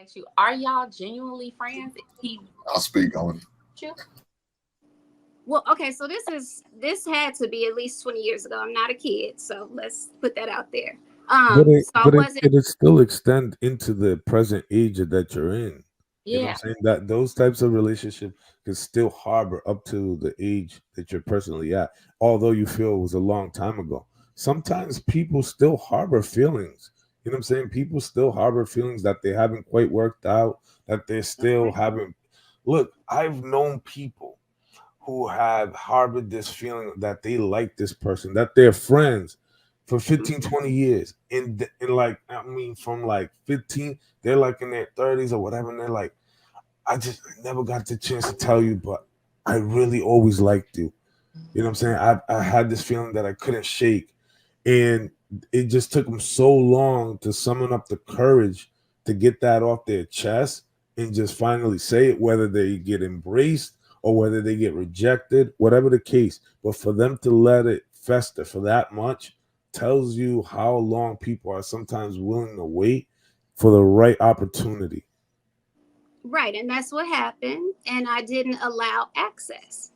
ask you, are y'all genuinely friends? Is he I'll speak on it. you? Well, okay, so this had to be at least 20 years ago. I'm not a kid, so let's put that out there. But So I wasn't. it still extend into the present age that you're in. You know what I'm Yeah. saying? That those types of relationship can still harbor up to the age that you're personally at, although you feel it was a long time ago. Sometimes people still harbor feelings. You know what I'm saying? People still harbor feelings that they haven't quite worked out, that they still Okay. haven't. Look, I've known people who have harbored this feeling that they like this person, that they're friends for 15, 20 years. And like, I mean, from like 15, they're like in their 30s or whatever. And they're like, I never got the chance to tell you, but I really always liked you. You know what I'm saying? I had this feeling that I couldn't shake. And it just took them so long to summon up the courage to get that off their chest and just finally say it, whether they get embraced or whether they get rejected, whatever the case. But for them to let it fester for that much tells you how long people are sometimes willing to wait for the right opportunity. Right, and that's what happened, and I didn't allow access.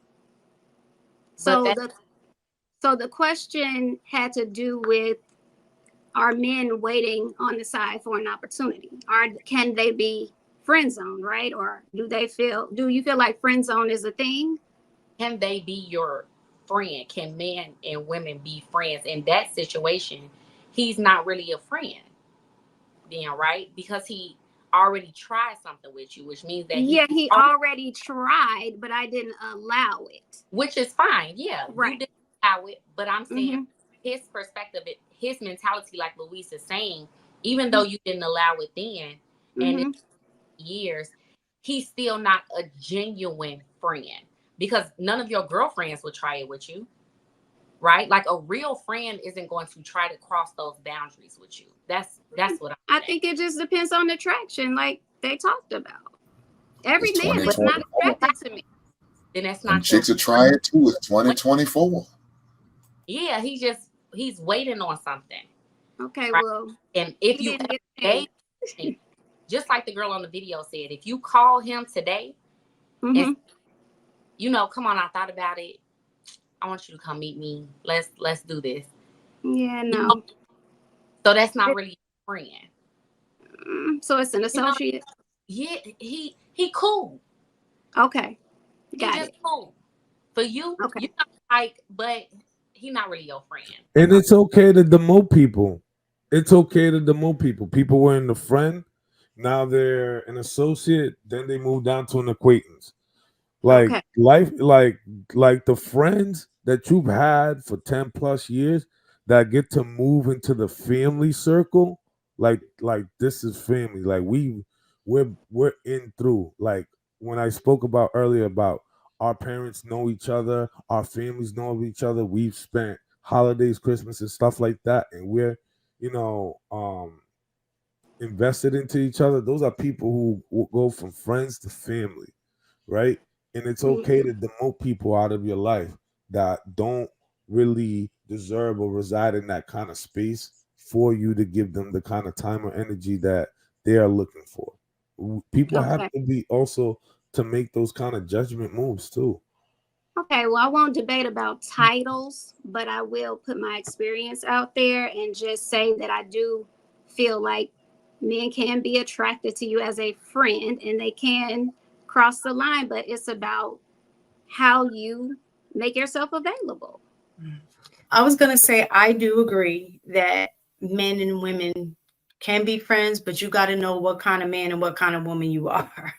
But So that the question had to do with, are men waiting on the side for an opportunity? Or can they be friend zone, right? Or do you feel like friend zone is a thing? can they be your friend? Can men and women be friends? In that situation, he's not really a friend, then, right? Because he already tried something with you, which means that Yeah, he already tried, but I didn't allow it. which is fine. Yeah, you Right. didn't allow it, but I'm saying Mm-hmm. his perspective, his mentality, like Luis is saying, even though you didn't allow it then, and Mm-hmm. it's years, he's still not a genuine friend because none of your girlfriends would try it with you, right? Like a real friend isn't going to try to cross those boundaries with you. That's what I'm I saying. think it just depends on attraction, like they talked about. Every It's man But is not 2024. attracted to me. then that's Them not your chicks are trying it too. It's friend. 2024. Yeah, he's waiting on something, Okay, right? well, And if he you didn't get a ever chance. gave, just like the girl on the video said, if you call him today and Mm-hmm. come on, I thought about it. I want you to come meet me. Let's do this. Yeah, You know, no. so that's not really a friend. So it's an You know, associate. yeah, he cool. Okay, He got just it. cool. For you, Okay. you know, like, but he not really your friend. That's And all. it's okay to demote people. It's okay to demote people. People were in the friend, now they're an associate, then they move down to an acquaintance. Like Okay. life, like the friends that you've had for 10 plus years that get to move into the family circle, like this is family. Like we're in through. Like when I spoke about earlier about our parents know each other, our families know each other, we've spent holidays, Christmas and stuff like that, and we're, you know, invested into each other. Those are people who will go from friends to family, right? And it's okay Mhm. to demote people out of your life that don't really deserve or reside in that kind of space for you to give them the kind of time or energy that they are looking for. People have Okay. to be also to make those kind of judgment moves too. Okay. Well, I won't debate about titles, but I will put my experience out there and just say that I do feel like men can be attracted to you as a friend and they can cross the line, but it's about how you make yourself available. I was going to say, I do agree that men and women can be friends, but you got to know what kind of man and what kind of woman you are,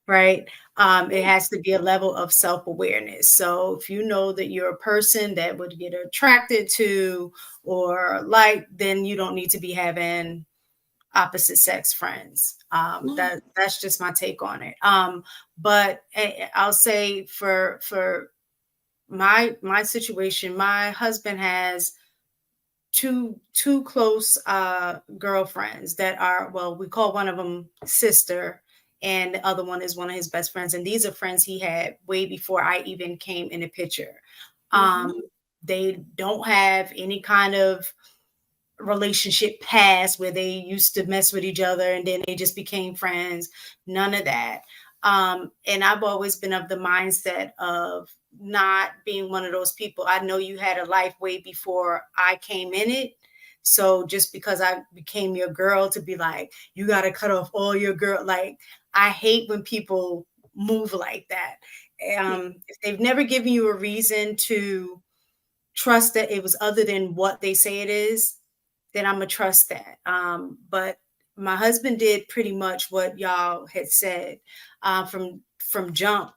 right? It has to be a level of self awareness. So if you know that you're a person that would get attracted to or like, then you don't need to be having opposite sex friends. That's just my take on it. But I'll say for my situation, my husband has two close girlfriends that are, well, we call one of them sister and the other one is one of his best friends, and these are friends he had way before I even came in the picture. Mhm. um they don't have any kind of relationship past where they used to mess with each other and then they just became friends. None of that. And I've always been of the mindset of not being one of those people. I know you had a life way before I came in it. So just because I became your girl to be like, you got to cut off all your girl. Like, I hate when people move like that. If they've never given you a reason to trust that it was other than what they say it is, then I'm gonna trust that. But my husband did pretty much what y'all had said from jump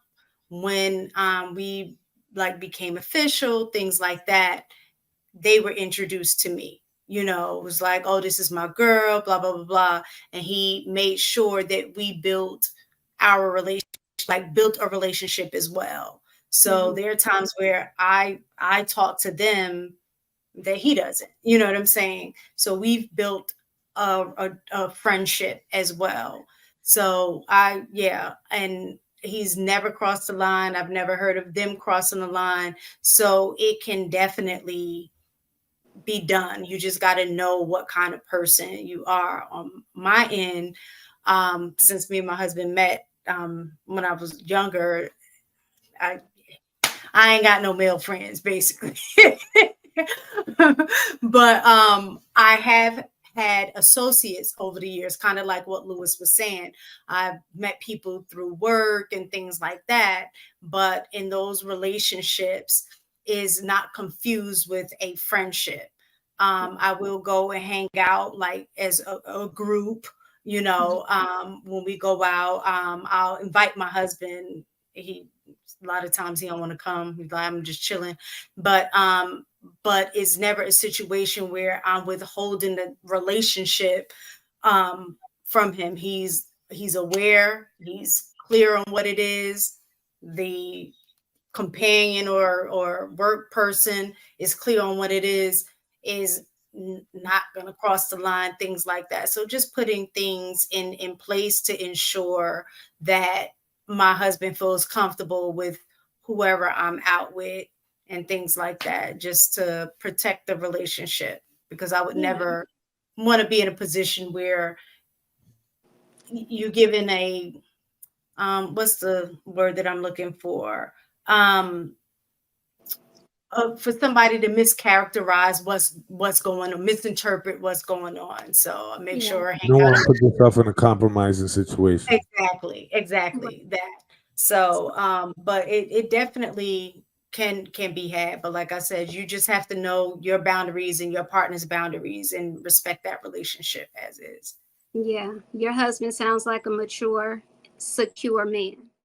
when we like became official, things like that. They were introduced to me. You know, it was like, oh, this is my girl, blah blah blah blah, and he made sure that we built our relationship, like built a relationship as well. So there are times where I talk to them that he doesn't. You know what I'm saying? So we've built a friendship as well. So and he's never crossed the line. I've never heard of them crossing the line. So it can definitely be done. You just got to know what kind of person you are. On my end, since me and my husband met when I was younger, I ain't got no male friends, basically. But I have had associates over the years, kind of like what Lewis was saying. I've met people through work and things like that, but in those relationships is not confused with a friendship. I will go and hang out like as a group, you know, when we go out. I'll invite my husband. He a lot of times he don't want to come. He's like, I'm just chilling. But it's never a situation where I'm withholding the relationship from him. He's aware, he's clear on what it is. The companion or work person is clear on what it is not going to cross the line, things like that. So just putting things in place to ensure that my husband feels comfortable with whoever I'm out with and things like that, just to protect the relationship, because I would never want to be in a position where you given a what's the word that I'm looking for? For somebody to mischaracterize what's going on, misinterpret what's going on. So I make sure I You don't hang want out. to put yourself in a compromising situation. Exactly that. So, but it definitely can be had. But like I said, you just have to know your boundaries and your partner's boundaries and respect that relationship as is. Yeah, your husband sounds like a mature, secure man.